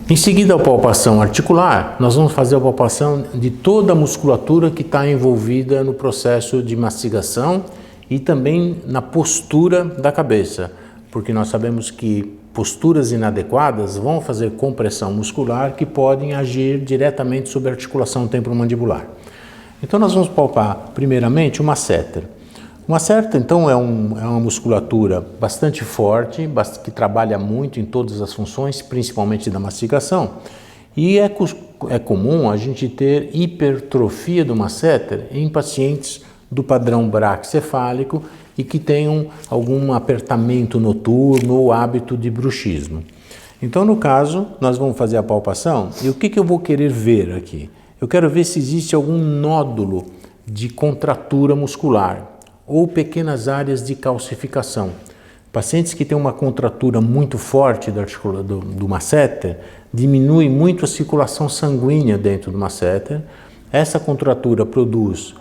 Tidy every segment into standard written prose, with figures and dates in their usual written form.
Em seguida, a palpação articular, nós vamos fazer a palpação de toda a musculatura que está envolvida no processo de mastigação e também na postura da cabeça, porque nós sabemos que posturas inadequadas vão fazer compressão muscular que podem agir diretamente sobre a articulação temporomandibular. Então nós vamos palpar primeiramente o masseter. O masseter, então, é uma musculatura bastante forte, que trabalha muito em todas as funções, principalmente da mastigação, e é comum a gente ter hipertrofia do masseter em pacientes do padrão braquicefálico e que tenham algum apertamento noturno ou hábito de bruxismo. Então, no caso, nós vamos fazer a palpação e o que eu vou querer ver aqui? Eu quero ver se existe algum nódulo de contratura muscular ou pequenas áreas de calcificação. Pacientes que têm uma contratura muito forte do masseter, diminui muito a circulação sanguínea dentro do masseter. Essa contratura produz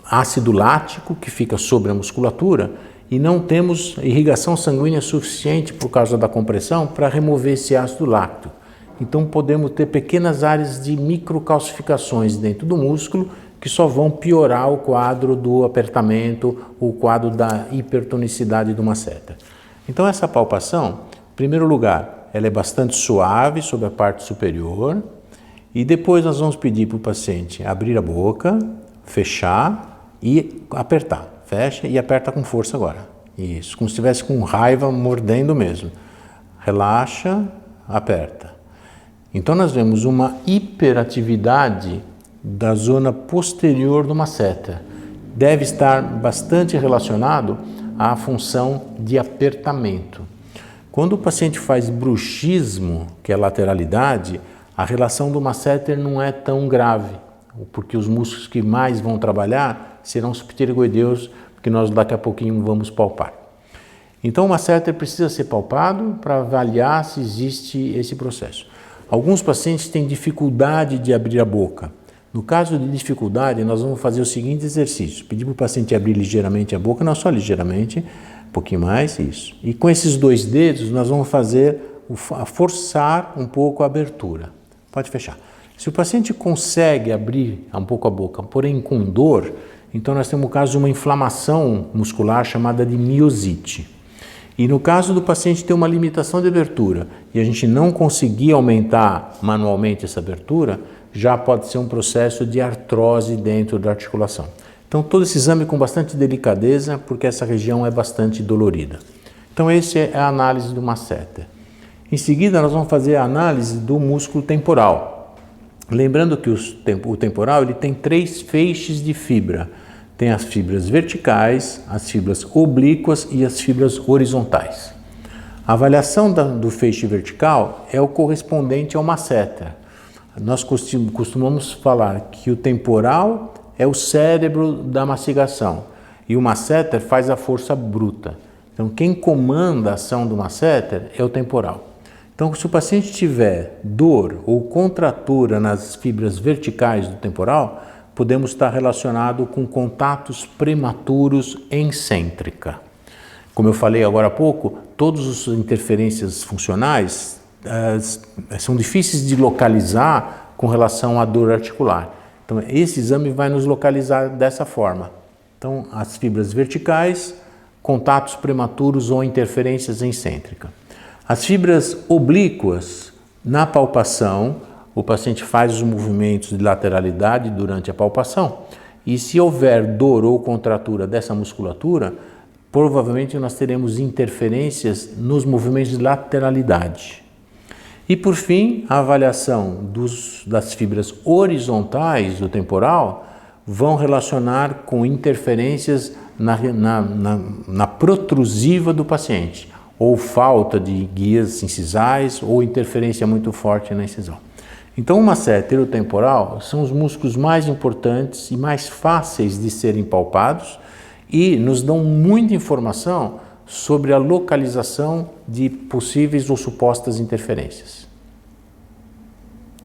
ácido lático que fica sobre a musculatura e não temos irrigação sanguínea suficiente por causa da compressão para remover esse ácido lático. Então podemos ter pequenas áreas de microcalcificações dentro do músculo que só vão piorar o quadro do apertamento, o quadro da hipertonicidade do masseter. Então essa palpação, em primeiro lugar, ela é bastante suave sobre a parte superior e depois nós vamos pedir para o paciente abrir a boca, fechar e apertar. Fecha e aperta com força agora. Isso, como se estivesse com raiva, mordendo mesmo. Relaxa, aperta. Então nós vemos uma hiperatividade da zona posterior do masseter. Deve estar bastante relacionado à função de apertamento. Quando o paciente faz bruxismo, que é lateralidade, a relação do masseter não é tão grave, porque os músculos que mais vão trabalhar serão os pterygoideus, que nós daqui a pouquinho vamos palpar. Então o masseter precisa ser palpado para avaliar se existe esse processo. Alguns pacientes têm dificuldade de abrir a boca. No caso de dificuldade, nós vamos fazer o seguinte exercício. Pedir para o paciente abrir ligeiramente a boca, não só ligeiramente, um pouquinho mais, isso. E com esses dois dedos, nós vamos forçar um pouco a abertura. Pode fechar. Se o paciente consegue abrir um pouco a boca, porém com dor, então nós temos o caso de uma inflamação muscular chamada de miosite. E no caso do paciente ter uma limitação de abertura e a gente não conseguir aumentar manualmente essa abertura, já pode ser um processo de artrose dentro da articulação. Então todo esse exame com bastante delicadeza, porque essa região é bastante dolorida. Então essa é a análise do masseter. Em seguida nós vamos fazer a análise do músculo temporal. Lembrando que o temporal ele tem 3 feixes de fibra. Tem as fibras verticais, as fibras oblíquas e as fibras horizontais. A avaliação do feixe vertical é o correspondente ao masseter. Nós costumamos falar que o temporal é o cérebro da mastigação e o masseter faz a força bruta. Então, quem comanda a ação do masseter é o temporal. Então, se o paciente tiver dor ou contratura nas fibras verticais do temporal, podemos estar relacionado com contatos prematuros excêntrica. Como eu falei agora há pouco, todas as interferências funcionais são difíceis de localizar com relação à dor articular. Então, esse exame vai nos localizar dessa forma. Então, as fibras verticais, contatos prematuros ou interferências excêntricas. As fibras oblíquas, na palpação, o paciente faz os movimentos de lateralidade durante a palpação e se houver dor ou contratura dessa musculatura, provavelmente nós teremos interferências nos movimentos de lateralidade. E por fim, a avaliação das fibras horizontais do temporal vão relacionar com interferências na protrusiva do paciente, ou falta de guias incisais ou interferência muito forte na incisão. Então o masseter e o temporal são os músculos mais importantes e mais fáceis de serem palpados e nos dão muita informação sobre a localização de possíveis ou supostas interferências.